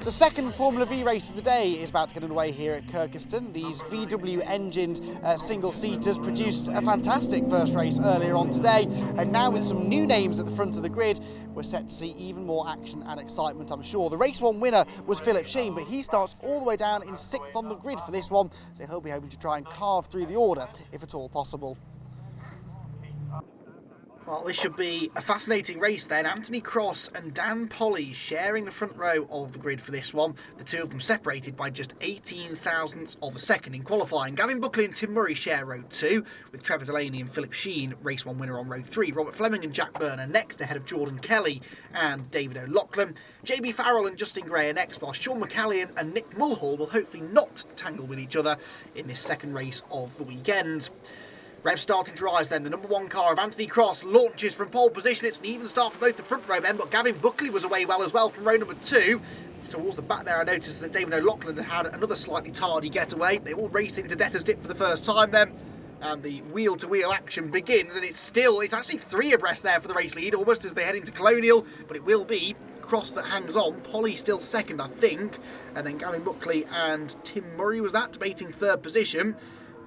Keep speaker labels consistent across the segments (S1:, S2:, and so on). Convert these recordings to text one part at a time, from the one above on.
S1: The second Formula V race of the day is about to get underway here at Kirkistown. These VW-engined single-seaters produced a fantastic first race earlier on today, and now with some new names at the front of the grid, we're set to see even more action and excitement, I'm sure. The race one winner was Philip Sheen, but he starts all the way down in 6th on the grid for this one, so he'll be hoping to try and carve through the order, if at all possible. Well, this should be a fascinating race then. Anthony Cross and Dan Polly sharing the front row of the grid for this one. The two of them separated by just 18 thousandths of a second in qualifying. Gavin Buckley and Tim Murray share row 2, with Trevor Delaney and Philip Sheen race 1 winner on row 3. Robert Fleming and Jack Byrne are next, ahead of Jordan Kelly and David O'Loughlin. JB Farrell and Justin Gray are next, while Sean McCallion and Nick Mulhall will hopefully not tangle with each other in this second race of the weekend. Revs starting to rise then. The number 1 car of Anthony Cross launches from pole position. It's an even start for both the front row men, but Gavin Buckley was away well as well from row number 2. Towards the back there, I noticed that David O'Loughlin had another slightly tardy getaway. They all race into Debtor's Dip for the first time then. And the wheel-to-wheel action begins, and it's actually 3 abreast there for the race lead, almost as they head into Colonial, but it will be Cross that hangs on. Polly still second, I think, and then Gavin Buckley and Tim Murray was that, debating 3rd position.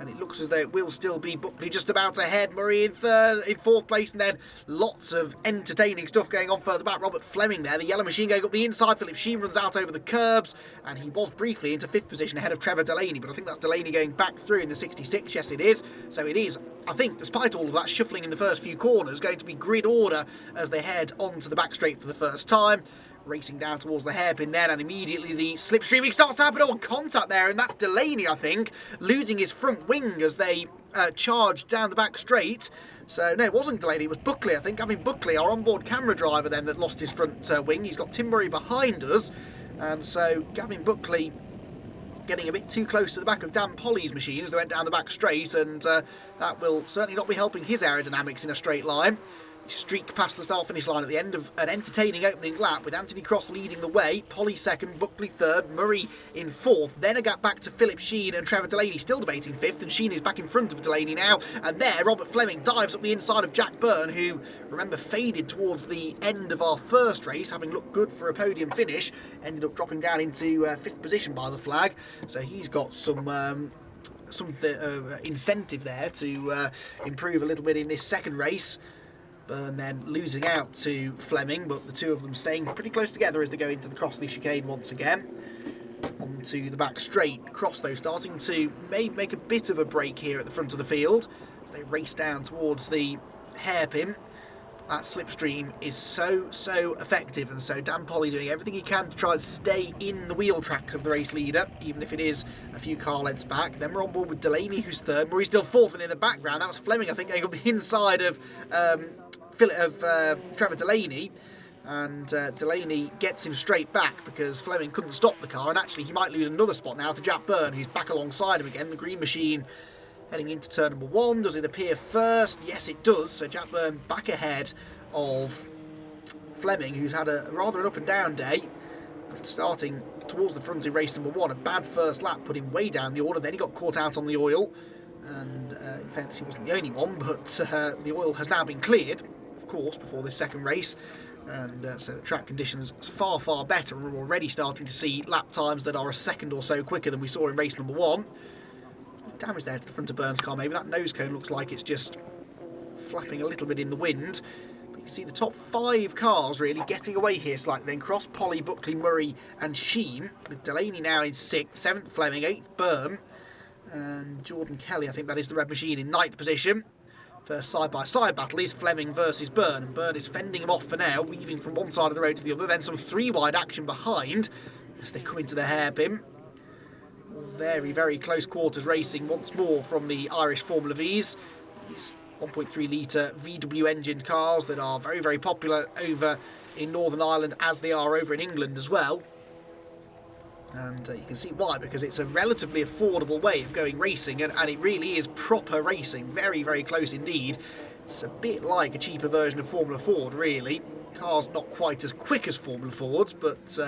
S1: And it looks as though it will still be Buckley just about ahead, Murray in 4th place, and then lots of entertaining stuff going on further back. Robert Fleming there, the yellow machine going up the inside. Philip Sheen runs out over the curbs, and he was briefly into 5th position ahead of Trevor Delaney, but I think that's Delaney going back through in the 66. Yes, it is. So it is, I think, despite all of that shuffling in the first few corners, going to be grid order as they head onto the back straight for the first time. Racing down towards the hairpin then, and immediately the slipstreaming starts to happen. Oh, contact there, and that's Delaney, I think, losing his front wing as they charged down the back straight. So, no, it wasn't Delaney, it was Buckley, I think. I mean, Buckley, our onboard camera driver then, that lost his front wing. He's got Tim Murray behind us, and so Gavin Buckley getting a bit too close to the back of Dan Polly's machine as they went down the back straight, and that will certainly not be helping his aerodynamics in a straight line. Streak past the start-finish line at the end of an entertaining opening lap, with Anthony Cross leading the way, Polly 2nd, Buckley 3rd, Murray in 4th, then a gap back to Philip Sheen and Trevor Delaney still debating 5th, and Sheen is back in front of Delaney now, and there Robert Fleming dives up the inside of Jack Byrne, who, remember, faded towards the end of our first race, having looked good for a podium finish, ended up dropping down into 5th position by the flag, so he's got some incentive there to improve a little bit in this second race. Byrne then losing out to Fleming, but the two of them staying pretty close together as they go into the Crossley chicane once again. Onto the back straight. Cross, though, starting to make a bit of a break here at the front of the field as they race down towards the hairpin. That slipstream is so effective, and so Dan Polly doing everything he can to try and stay in the wheel track of the race leader, even if it is a few car lengths back. Then we're on board with Delaney, who's 3rd. Murray's still 4th, and in the background, that was Fleming, I think, going up the inside of Trevor Delaney, and Delaney gets him straight back because Fleming couldn't stop the car, and actually he might lose another spot now to Jack Byrne, who's back alongside him again. The green machine heading into turn number 1. Does it appear first? Yes, it does. So Jack Byrne back ahead of Fleming, who's had a rather an up and down day. Starting towards the front in race number 1, a bad first lap put him way down the order. Then he got caught out on the oil, and in fairness, he wasn't the only one, but the oil has now been cleared, of course, before this second race, and so the track conditions are far better, and we're already starting to see lap times that are a second or so quicker than we saw in race number 1. Damage there to the front of Byrne's car, maybe that nose cone looks like it's just flapping a little bit in the wind, but you can see the top 5 cars really getting away here slightly. Then Cross, Polly, Buckley, Murray and Sheen, with Delaney now in 6th, 7th Fleming, 8th Byrne, and Jordan Kelly, I think that is the red machine, in 9th position. First side-by-side battle is Fleming versus Byrne, and Byrne is fending him off for now, weaving from one side of the road to the other, then some 3-wide action behind as they come into the hairpin. Very close quarters racing once more from the Irish Formula Vs. These 1.3 litre VW engined cars that are very popular over in Northern Ireland, as they are over in England as well. And you can see why, because it's a relatively affordable way of going racing, and it really is proper racing, very close indeed. It's a bit like a cheaper version of Formula Ford, really. Cars not quite as quick as Formula Fords, but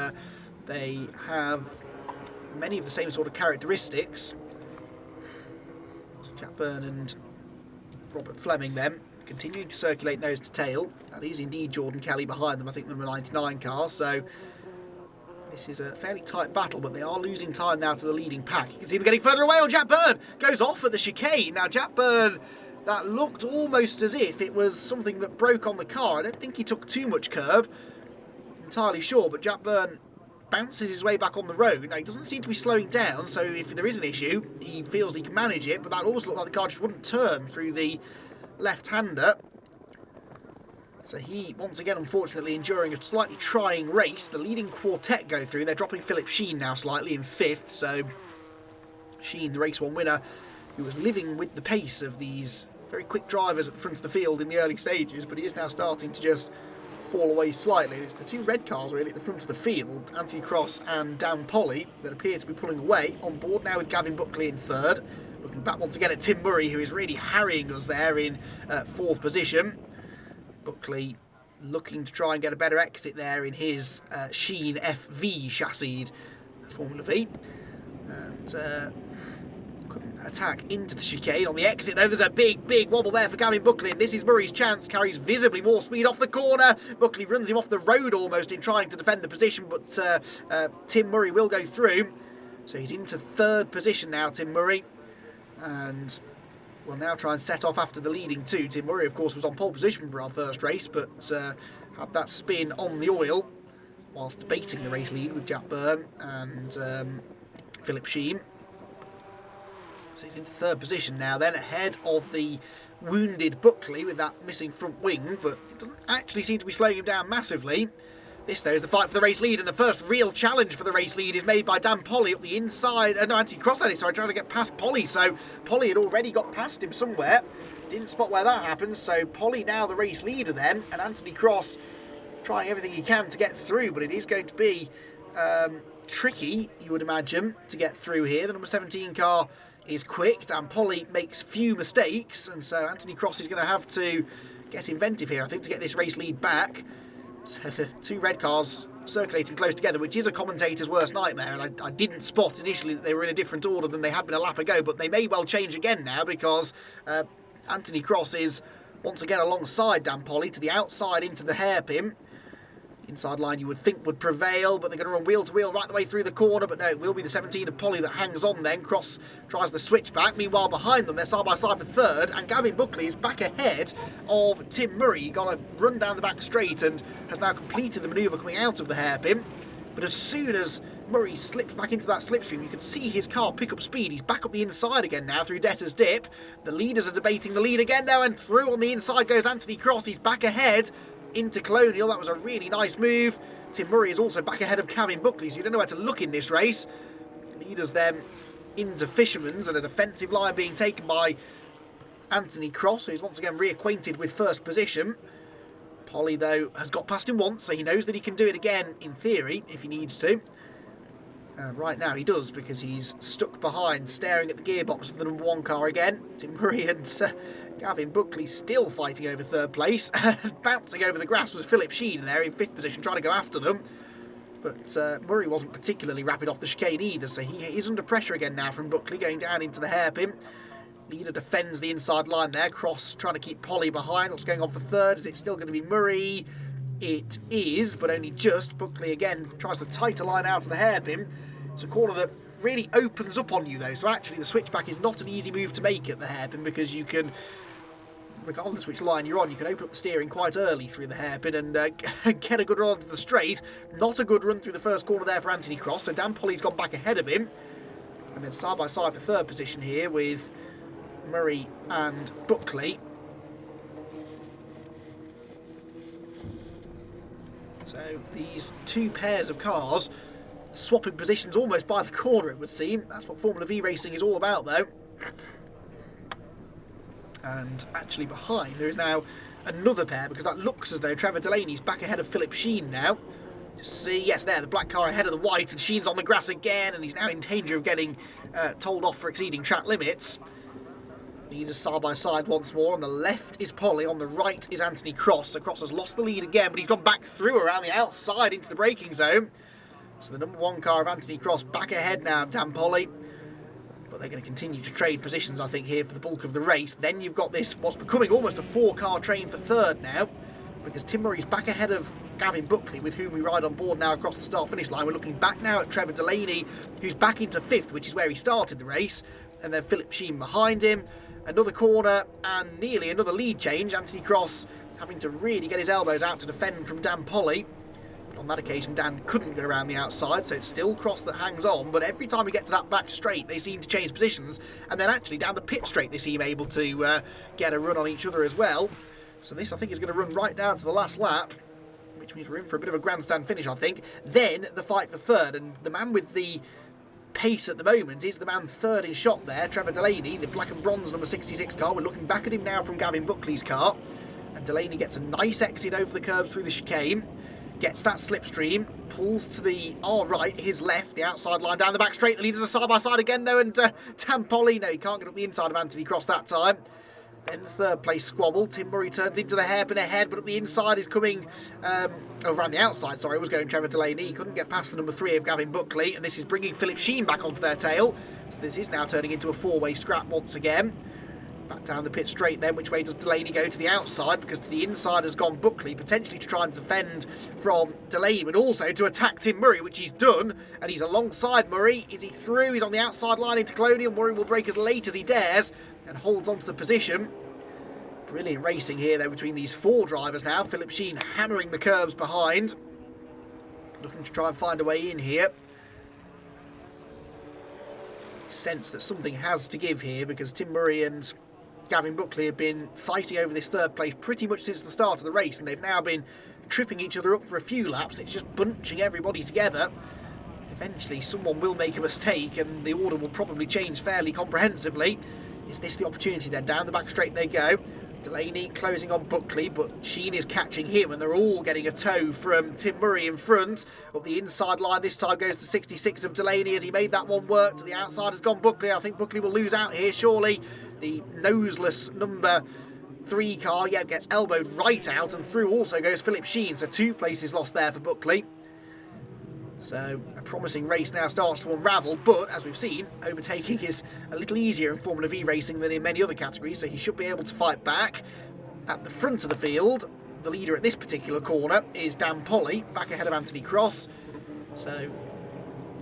S1: they have many of the same sort of characteristics. So Jack Byrne and Robert Fleming then continuing to circulate nose to tail. That is indeed Jordan Kelly behind them, I think, number 99 car, so This is a fairly tight battle, but they are losing time now to the leading pack. You can see them getting further away on Jack Byrne. Goes off at the chicane. Now, Jack Byrne, that looked almost as if it was something that broke on the car. I don't think he took too much curb. Entirely sure, but Jack Byrne bounces his way back on the road. Now, he doesn't seem to be slowing down, so if there is an issue, he feels he can manage it, but that always looked like the car just wouldn't turn through the left-hander. So he, once again, unfortunately, enduring a slightly trying race. The leading quartet go through. They're dropping Philip Sheen now slightly in 5th. So Sheen, the race 1 winner, who was living with the pace of these very quick drivers at the front of the field in the early stages, but he is now starting to just fall away slightly. It's the 2 red cars really at the front of the field, Anthony Cross and Dan Polly, that appear to be pulling away. On board now with Gavin Buckley in 3rd. Looking back once again at Tim Murray, who is really harrying us there in 4th position. Buckley looking to try and get a better exit there in his Sheen FV chassis Formula V. And couldn't attack into the chicane on the exit though. There's a big wobble there for Gavin Buckley, and this is Murray's chance. Carries visibly more speed off the corner. Buckley runs him off the road almost in trying to defend the position, but Tim Murray will go through. So he's into 3rd position now, Tim Murray. And we'll now try and set off after the leading 2. Tim Murray, of course, was on pole position for our first race, but had that spin on the oil whilst debating the race lead with Jack Byrne and Philip Sheen. So he's into 3rd position now then, ahead of the wounded Buckley with that missing front wing, but it doesn't actually seem to be slowing him down massively. This, though, is the fight for the race lead, and the first real challenge for the race lead is made by Dan Polly up the inside. No, Anthony Cross, that is, sorry, trying to get past Polly. So Polly had already got past him somewhere. Didn't spot where that happened, so Polly now the race leader then, and Anthony Cross trying everything he can to get through, but it is going to be tricky, you would imagine, to get through here. The number 17 car is quick. Dan Polly makes few mistakes, and so Anthony Cross is going to have to get inventive here, I think, to get this race lead back. So the 2 red cars circulating close together, which is a commentator's worst nightmare, and I didn't spot initially that they were in a different order than they had been a lap ago, but they may well change again now, because Anthony Cross is once again alongside Dan Polly to the outside into the hairpin. Inside line you would think would prevail, but they're going to run wheel to wheel right the way through the corner, but no, it will be the 17 of Polly that hangs on then. Cross tries the switchback. Meanwhile, behind them, they're side by side for 3rd, and Gavin Buckley is back ahead of Tim Murray. He got a run down the back straight and has now completed the manoeuvre coming out of the hairpin. But as soon as Murray slipped back into that slipstream, you could see his car pick up speed. He's back up the inside again now through Debtor's Dip. The leaders are debating the lead again now, and through on the inside goes Anthony Cross. He's back ahead into Colonial. That was a really nice move. Tim Murray is also back ahead of Gavin Buckley, so you don't know where to look in this race. Leaders then into Fisherman's, and a defensive line being taken by Anthony Cross, who's once again reacquainted with 1st position. Polly, though, has got past him once, so he knows that he can do it again, in theory, if he needs to. And right now he does, because he's stuck behind, staring at the gearbox of the number 1 car again. Tim Murray and Gavin Buckley still fighting over 3rd place. Bouncing over the grass was Philip Sheen there in 5th position, trying to go after them. But Murray wasn't particularly rapid off the chicane either, so he is under pressure again now from Buckley, going down into the hairpin. Leader defends the inside line there. Cross trying to keep Polly behind. What's going on for 3rd? Is it still going to be Murray? It is, but only just. Buckley again tries the tighter line out of the hairpin. It's a corner that really opens up on you though, so actually the switchback is not an easy move to make at the hairpin, because you can, regardless which line you're on, you can open up the steering quite early through the hairpin and get a good run onto the straight. Not a good run through the first corner there for Anthony Cross, so Dan Polly's gone back ahead of him. And then side by side for 3rd position here with Murray and Buckley. So these 2 pairs of cars swapping positions almost by the corner, it would seem. That's what Formula V racing is all about, though. And actually behind there is now another pair, because that looks as though Trevor Delaney's back ahead of Philip Sheen now. Just see, yes, there, the black car ahead of the white, and Sheen's on the grass again, and he's now in danger of getting told off for exceeding track limits. Leaders side by side once more. On the left is Polly, on the right is Anthony Cross. So Cross has lost the lead again, but he's gone back through around the outside into the braking zone. So the number 1 car of Anthony Cross back ahead now, Dan Polly. But they're going to continue to trade positions, I think, here for the bulk of the race. Then you've got this, what's becoming almost a 4-car train for 3rd now. because Tim Murray's back ahead of Gavin Buckley, with whom we ride on board now across the start-finish line. We're looking back now at Trevor Delaney, who's back into 5th, which is where he started the race, and then Philip Sheen behind him. Another corner and nearly another lead change. Anthony Cross having to really get his elbows out to defend from Dan Polly. But on that occasion, Dan couldn't go around the outside, so it's still Cross that hangs on. But every time we get to that back straight, they seem to change positions. And then actually down the pit straight, they seem able to get a run on each other as well. So this, I think, is going to run right down to the last lap, which means we're in for a bit of a grandstand finish, I think. Then the fight for third, and the man with the pace at the moment is the man third in shot there, Trevor Delaney, the black and bronze number 66 car. We're looking back at him now from Gavin Buckley's car, and Delaney gets a nice exit over the curbs through the chicane, gets that slipstream, pulls to the right, his left, the outside line down the back straight. The leaders are side by side again though, and Dan Polly, no, he can't get up the inside of Anthony Cross that time. Then the third place squabble. Tim Murray turns into the hairpin ahead, but up the inside is coming, over on the outside, sorry, was going Trevor Delaney. He couldn't get past the number 3 of Gavin Buckley, and this is bringing Philip Sheen back onto their tail. So this is now turning into a 4-way scrap once again. Back down the pit straight then, which way does Delaney go? To the outside, because to the inside has gone Buckley, potentially to try and defend from Delaney, but also to attack Tim Murray, which he's done, and he's alongside Murray. Is he through? He's on the outside line into Colonial. Murray will brake as late as he dares, and holds on to the position. Brilliant racing here though between these 4 drivers now. Philip Sheen hammering the curbs behind, looking to try and find a way in here. Sense that something has to give here, because Tim Murray and Gavin Buckley have been fighting over this third place pretty much since the start of the race, and they've now been tripping each other up for a few laps. It's just bunching everybody together. Eventually someone will make a mistake and the order will probably change fairly comprehensively. Is this the opportunity then? Down the back straight they go. Delaney closing on Buckley, but Sheen is catching him, and they're all getting a tow from Tim Murray in front. Up the inside line this time goes the 66 of Delaney as he made that one work. To the outside has gone Buckley. I think Buckley will lose out here, surely. The noseless number 3 car, yeah, gets elbowed right out, and through also goes Philip Sheen. So 2 places lost there for Buckley. So a promising race now starts to unravel, but as we've seen, overtaking is a little easier in Formula V racing than in many other categories, so he should be able to fight back. At the front of the field, the leader at this particular corner is Dan Polly, back ahead of Anthony Cross. So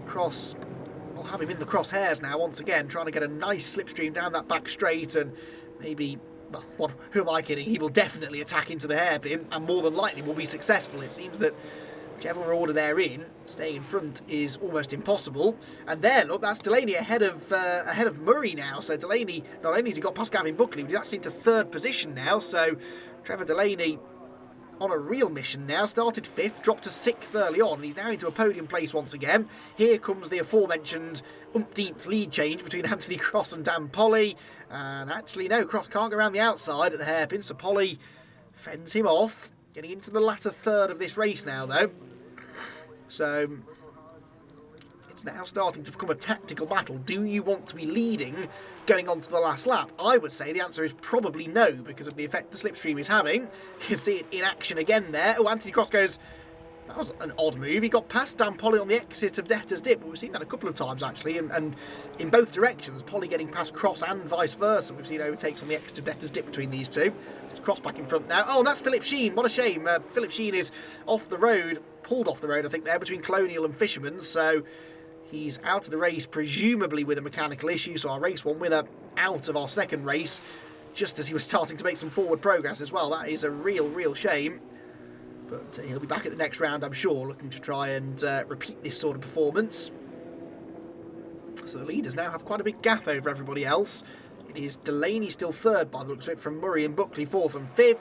S1: Cross will have him in the crosshairs now once again, trying to get a nice slipstream down that back straight, and maybe, well, who am I kidding? He will definitely attack into the hairpin, and more than likely will be successful. It seems that whichever order they're in, staying in front is almost impossible. And there, look, that's Delaney ahead of Murray now. So Delaney, not only has he got past Gavin Buckley, but he's actually into 3rd position now. So Trevor Delaney on a real mission now. Started 5th, dropped to 6th early on, and he's now into a podium place once again. Here comes the aforementioned umpteenth lead change between Anthony Cross and Dan Polly. And actually, no, Cross can't go around the outside at the hairpin, so Polly fends him off. Getting into the latter third of this race now, though. So it's now starting to become a tactical battle. Do you want to be leading going on to the last lap? I would say the answer is probably no, because of the effect the slipstream is having. You can see it in action again there. Oh, Anthony Cross goes... That was an odd move. He got past Dan Polly on the exit of Debtor's Dip, but we've seen that a couple of times actually, and in both directions. Polly getting past Cross and vice versa. We've seen overtakes on the exit of Debtor's Dip between these two. It's Cross back in front now. Oh, and that's Philip Sheen. What a shame. Philip Sheen is off the road, pulled off the road, I think, there between Colonial and Fisherman. So he's out of the race, presumably with a mechanical issue. So our race 1 winner out of our second race, just as he was starting to make some forward progress as well. That is a real shame. But he'll be back at the next round, I'm sure, looking to try and repeat this sort of performance. So the leaders now have quite a big gap over everybody else. It is Delaney still 3rd by the looks of it, from Murray and Buckley 4th and 5th.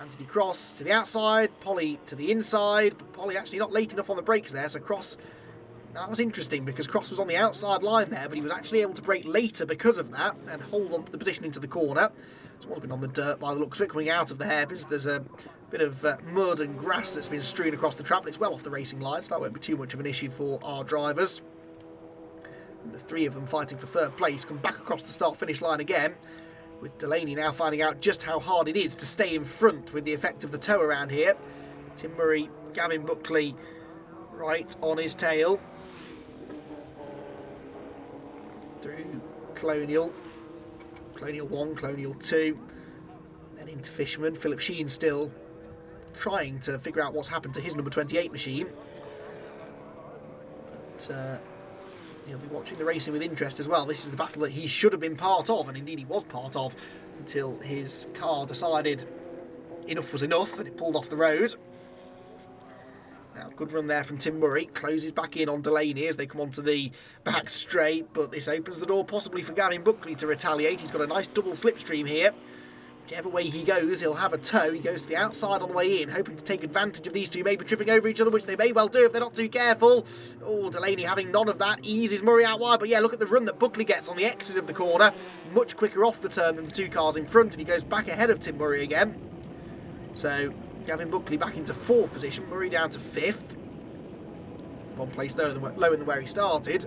S1: Anthony Cross to the outside, Polly to the inside, but Polly actually not late enough on the brakes there, so Cross... That was interesting, because Cross was on the outside line there, but he was actually able to brake later because of that, and hold on to the position into the corner. Someone's been on the dirt by the looks of it, coming out of the hairpins. There's a bit of mud and grass that's been strewn across the track, but it's well off the racing line, so that won't be too much of an issue for our drivers. And the 3 of them fighting for 3rd place come back across the start-finish line again, with Delaney now finding out just how hard it is to stay in front with the effect of the tow around here. Tim Murray, Gavin Buckley right on his tail. Through Colonial 1, Colonial 2, then into Fisherman. Philip Sheen still trying to figure out what's happened to his number 28 machine. But he'll be watching the racing with interest as well. This is the battle that he should have been part of, and indeed he was part of, until his car decided enough was enough and it pulled off the road. Now, good run there from Tim Murray. Closes back in on Delaney as they come onto the back straight, but this opens the door possibly for Gavin Buckley to retaliate. He's got a nice double slipstream here. Whichever way he goes, he'll have a tow. He goes to the outside on the way in, hoping to take advantage of these two maybe tripping over each other, which they may well do if they're not too careful. Oh, Delaney having none of that, eases Murray out wide. But yeah, look at the run that Buckley gets on the exit of the corner. Much quicker off the turn than the two cars in front, and he goes back ahead of Tim Murray again. So Gavin Buckley back into 4th position, Murray down to 5th. One place lower than where he started.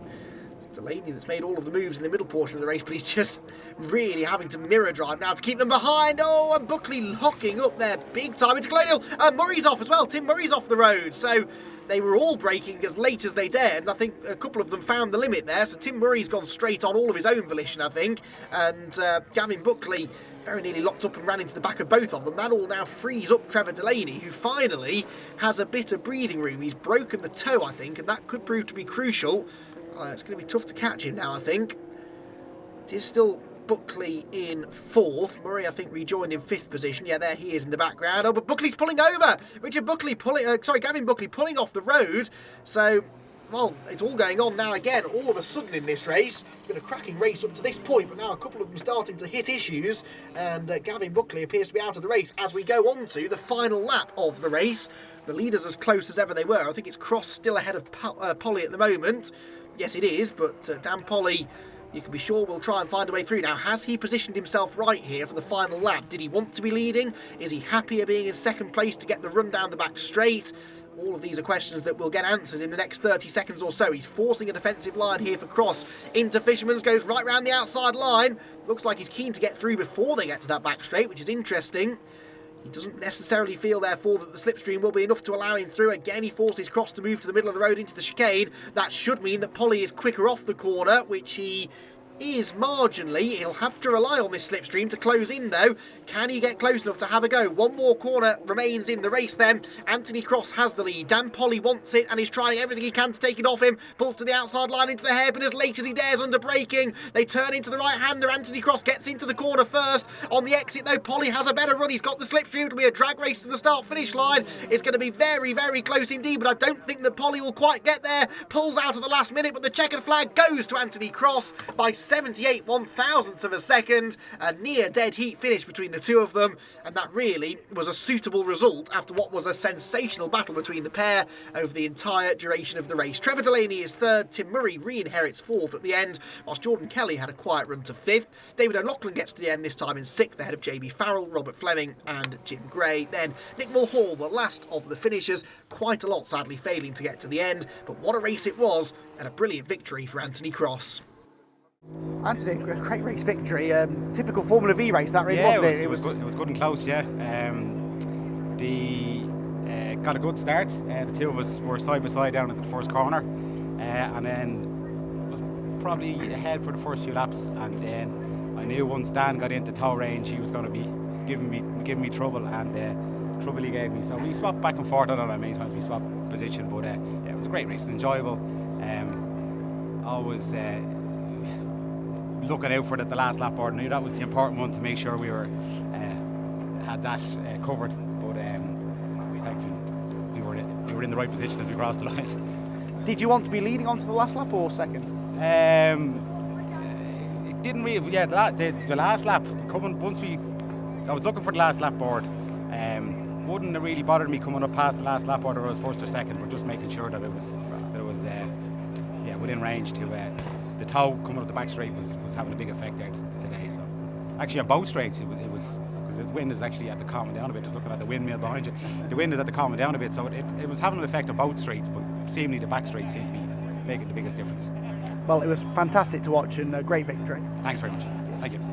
S1: It's Delaney that's made all of the moves in the middle portion of the race, but he's just really having to mirror drive now to keep them behind. Oh, and Buckley locking up there big time into Colonial. Murray's off as well. Tim Murray's off the road. So they were all braking as late as they dared, and I think a couple of them found the limit there. So Tim Murray's gone straight on all of his own volition, I think. And Gavin Buckley very nearly locked up and ran into the back of both of them. That all now frees up Trevor Delaney, who finally has a bit of breathing room. He's broken the toe, I think, and that could prove to be crucial. It's going to be tough to catch him now, I think. It is still Buckley in 4th. Murray, I think, rejoined in 5th position. Yeah, there he is in the background. Oh, but Buckley's pulling over. Gavin Buckley pulling off the road. So, well, it's all going on now again, all of a sudden in this race. It's been a cracking race up to this point, but now a couple of them starting to hit issues, and Gavin Buckley appears to be out of the race as we go on to the final lap of the race. The leaders as close as ever they were. I think it's Cross still ahead of Polly at the moment. Yes, it is, but Dan Polly, you can be sure, will try and find a way through. Now, has he positioned himself right here for the final lap? Did he want to be leading? Is he happier being in 2nd place to get the run down the back straight? All of these are questions that will get answered in the next 30 seconds or so. He's forcing a defensive line here for Cross. Into Fisherman's, goes right round the outside line. Looks like he's keen to get through before they get to that back straight, which is interesting. He doesn't necessarily feel, therefore, that the slipstream will be enough to allow him through. Again, he forces Cross to move to the middle of the road into the chicane. That should mean that Polly is quicker off the corner, which he is marginally. He'll have to rely on this slipstream to close in, though. Can he get close enough to have a go? One more corner remains in the race then. Anthony Cross has the lead. Dan Polly wants it and he's trying everything he can to take it off him. Pulls to the outside line into the hairpin as late as he dares under braking. They turn into the right-hander. Anthony Cross gets into the corner first. On the exit, though, Polly has a better run. He's got the slipstream. It'll be a drag race to the start-finish line. It's going to be very, very close indeed, but I don't think that Polly will quite get there. Pulls out at the last minute, but the checkered flag goes to Anthony Cross by 78 one-thousandths of a second. A near dead heat finish between the two of them, and that really was a suitable result after what was a sensational battle between the pair over the entire duration of the race. Trevor Delaney is 3rd, Tim Murray re-inherits 4th at the end, whilst Jordan Kelly had a quiet run to 5th. David O'Loughlin gets to the end this time in 6th, ahead of JB Farrell, Robert Fleming and Jim Gray. Then Nick Mulhall, the last of the finishers, quite a lot sadly failing to get to the end, but what a race it was, and a brilliant victory for Anthony Cross. Anthony, a great race victory. Typical Formula V race, that really, wasn't it?
S2: It was good and close, yeah. Got a good start. The two of us were side by side down into the first corner, and then was probably ahead for the first few laps. And then I knew once Dan got into tow range, he was going to be giving me trouble, and trouble he gave me. So we swapped back and forth. I don't know how many times we swapped position, but yeah, it was a great race. It was enjoyable. Always looking out for the last lap board. I knew that was the important one, to make sure we were had that covered. But we were in the right position as we crossed the line.
S1: Did you want to be leading on to the last lap or second?
S2: It didn't really. Yeah, the last lap coming I was looking for the last lap board. Wouldn't have really bothered me coming up past the last lap board, or I was first or second, but just making sure that it was within range to. The tow coming up the back straight was having a big effect there today. So actually on both straights it was because the wind is actually at the calming down a bit. Just looking at the windmill behind you, the wind is at the calming down a bit, so it was having an effect on both straights, but seemingly the back straight seemed to be making the biggest difference.
S1: Well, it was fantastic to watch and a great victory.
S2: Thanks very much. Thank you.